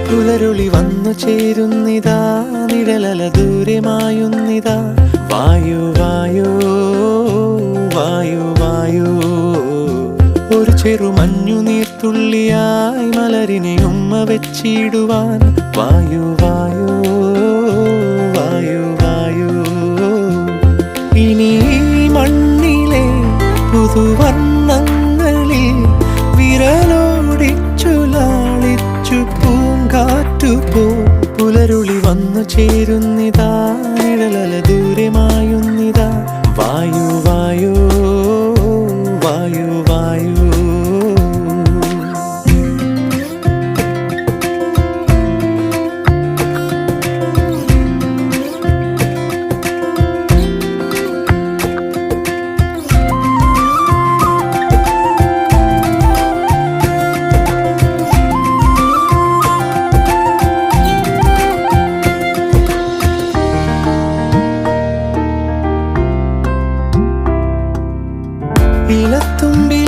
പുലരുളി വന്നു ചേരുന്നിതാ, നിഴലല ദൂരെ മായുന്നിതാ. വായു വായു വായു വായു, ഒരു ചെറു മഞ്ഞു നീർത്തുള്ളിയായി മലരിനെ ഉമ്മ വെച്ചിടുവാൻ. വായു വായു വായു വായു, ഇനി മണ്ണിലെ പുതുവർണ്ണങ്ങളിൽ വിരലോടിച്ചു ലാളിച്ചു പൂങ്കാറ്റുപോ. പുലരുളി വന്നു ചേരുന്നിതാ, നിഴലല ദൂരെ മായുന്നിതാ. വായു വായു വായു വായു. ഇലത്തുമ്പി